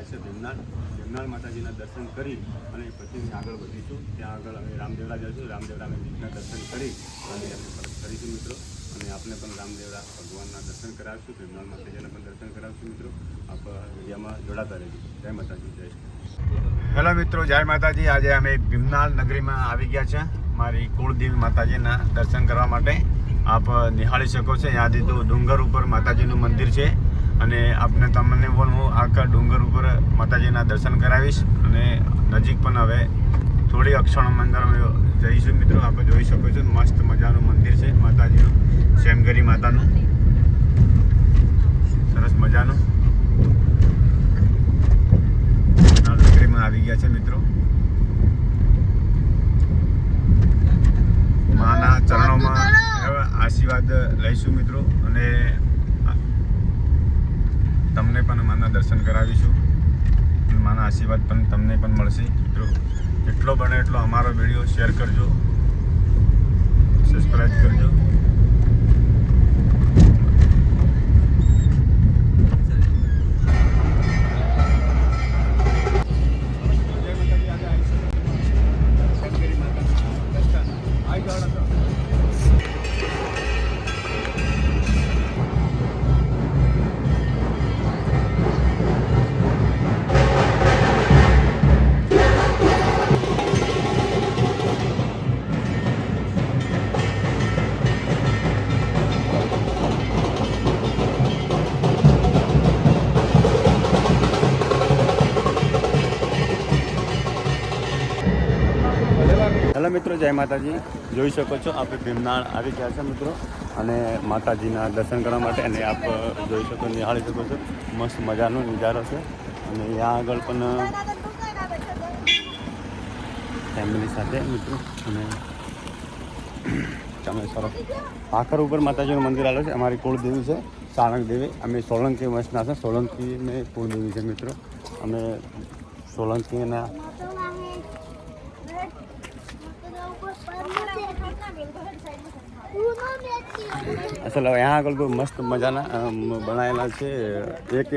થાય છે ભીમનાળ માતાજીના દર્શન કરી અને પછી આગળ વધીશું. ત્યાં આગળ અમે રામદેવડા જઈશું. રામદેવડાના બીજના દર્શન કરી અને અમે પરત કરીશું મિત્રો. અને આપણે પણ રામદેવડા ભગવાનના દર્શન કરાવીશું, ભીમનાળ માતાજીના પણ દર્શન કરાવીશું મિત્રો. આપ વિડીયોમાં જોડાતા રહેજો. જય માતાજી, જય. હેલો મિત્રો, જય માતાજી. આજે અમે ભીમનાળ નગરીમાં આવી ગયા છે મારી કુળદેવી માતાજીના દર્શન કરવા માટે. આપ નિહાળી શકો છો, ત્યાંથી તો ડુંગર ઉપર માતાજીનું મંદિર છે અને તમને પણ હું આખા ડુંગર ઉપર માતાજીના દર્શન કરાવીશ. અને નજીક પણ હવે થોડી અક્ષણ મંદિર જઈશું મિત્રો. આપણે જોઈ શકો છો, મસ્ત મજાનું મંદિર છે માતાજીનું, શેમગરી માતાનું, સરસ મજાનું. નગરીમાં આવી ગયા છે મિત્રો. માના ચરણોમાં આશીર્વાદ લઈશું મિત્રો અને તમને પણ માના દર્શન કરાવીશું. માના આશીર્વાદ પણ તમને પણ મળશે મિત્રો. જેટલો બને એટલો અમારો વિડીયો શેર કરજો, સબસ્ક્રાઈબ કરજો. હેલો મિત્રો, જય માતાજી. જોઈ શકો છો આપણે ભીમનાળ આવી ગયા છે મિત્રો અને માતાજીના દર્શન કરવા માટે. અને આપ જોઈ શકો, નિહાળી શકો છો, મસ્ત મજાનો નજારો છે. અને અહીંયા આગળ પણ ફેમિલી સાથે મિત્રો. અને તમે સરસ આખર ઉપર માતાજીનું મંદિર આવેલું છે. અમારી કુળદેવી છે સાળંગ દેવી. અમે સોલંકી વંશના છે. સોલંકીને કુળદેવી છે મિત્રો. અમે સોલંકીના અસલ यहाँ આગળ બહુ મસ્ત મજાના બનાવેલા છે. એક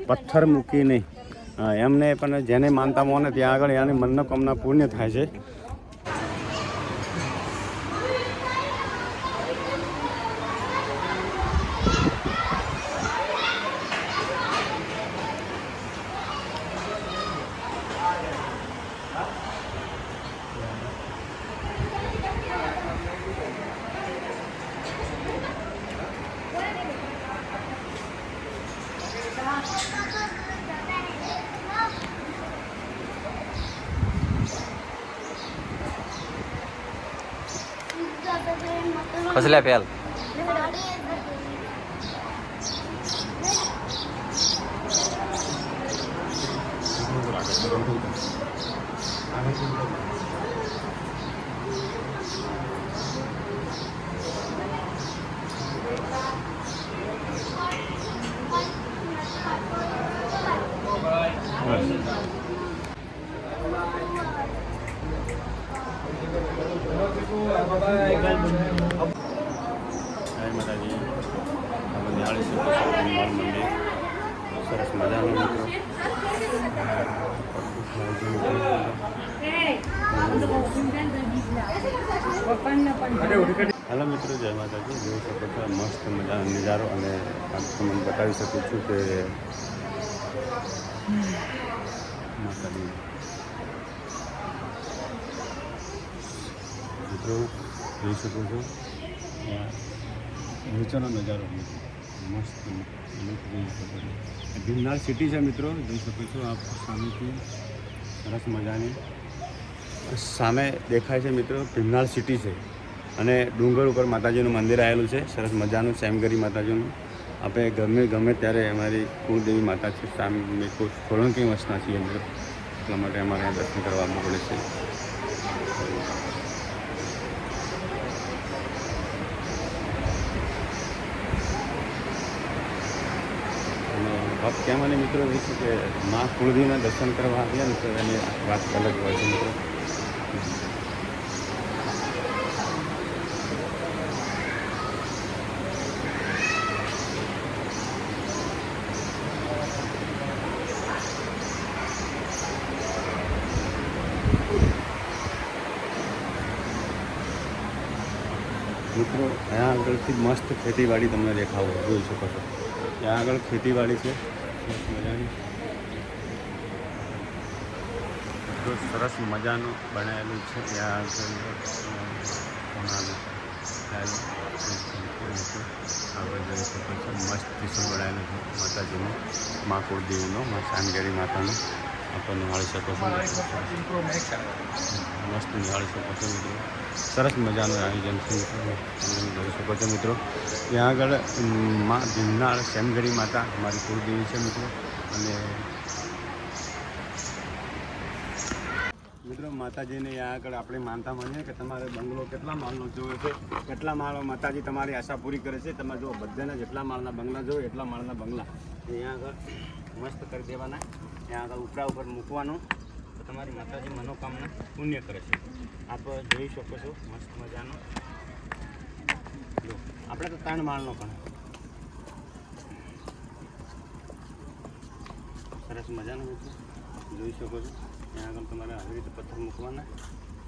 પથ્થર મૂકીને એમને પણ જેને માનતા હોય ત્યાં આગળ એની મનોકામના પૂર્ણ થાય છે. कसल्या प्याल માતાજી આપણે નિહાળી શકો છો ભીમનાળ મંદિર. સરસ મજાનું મિત્રો. હેલો મિત્રો, જય માતાજી. જોઈ શકો છો મસ્ત મજાનો નજારો. અને તમને બતાવી શકું છું કે માતાજી મિત્રો જોઈ શકો છો નીચેનો નજારો મસ્ત જોઈ શકો છો. ભીમનાળ સિટી છે મિત્રો. જોઈ શકો છો આપ સામેથી સરસ મજાની સામે દેખાય છે મિત્રો. ભીમનાળ સિટી છે અને ડુંગર ઉપર માતાજીનું મંદિર આવેલું છે સરસ મજાનું, શેમગરી માતાજીનું. આપણે ગમે ત્યારે અમારી કુળદેવી માતા છે સામે સોલંકી વંશના છીએ અંદર, એટલા માટે અમારે આ દર્શન કરવા આવવું પડે છે. કહેવાની મિત્રો એ છે કે મા કુળદેવીના દર્શન કરવા આવ્યા ને તો એની વાત અલગ હોય છે મિત્રો. મિત્રો અહીંયા આગળથી મસ્ત ખેતીવાડી તમને દેખાવો જોઈ શકો છો. ત્યાં આગળ ખેતીવાડી છે સરસ મજાની. તો સરસ મજાનું બનાવેલું છે ત્યાં આગળ આગળ જોઈ શકો છો. મસ્ત ત્રિશુલ બનાવેલું છે માતાજીનું, મા કુળદેવીનો, મા શાનગેરી માતાનું. આપણે નિહાળી શકો છો, મસ્ત નિહાળી શકો છો મિત્રો. સરસ મજાનું આયોજન છે મિત્રો, તમે જોઈ શકો છો મિત્રો. ત્યાં આગળ મા ભીમનાળ શ્યામગઢી માતા મારી કુળદેવી છે મિત્રો. અને મિત્રો માતાજીને ત્યાં આગળ આપણે માનતા માનીએ કે તમારે બંગલો કેટલા માળનો જોઈએ છે, કેટલા માળો માતાજી તમારી આશા પૂરી કરે છે. તમે જો બધાના જેટલા માળના બંગલા જોઈએ એટલા માળના બંગલા ત્યાં આગળ મસ્ત કરી દેવાના. ત્યાં આગળ ઉપરા ઉપર મૂકવાનું તો તમારી માતાજી મનોકામના પુણ્ય કરે છે. આપ જોઈ શકો છો મસ્ત મજાનો. જો આપણે તો 3 માળનો પણ સરસ મજાનો મિત્રો જોઈ શકો છો. ત્યાં આગળ તમારે આવી રીતે પથ્થર મૂકવાના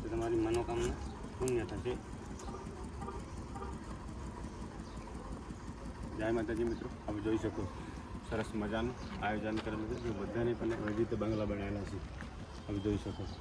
તો તમારી મનોકામના પુણ્ય થશે. જય માતાજી મિત્રો, હવે જોઈ શકો સરસ મજાનું આયોજન કરેલું છે. બધાને પણ એવી રીતે બંગલા બનાવેલા છે, હવે જોઈ શકો છો.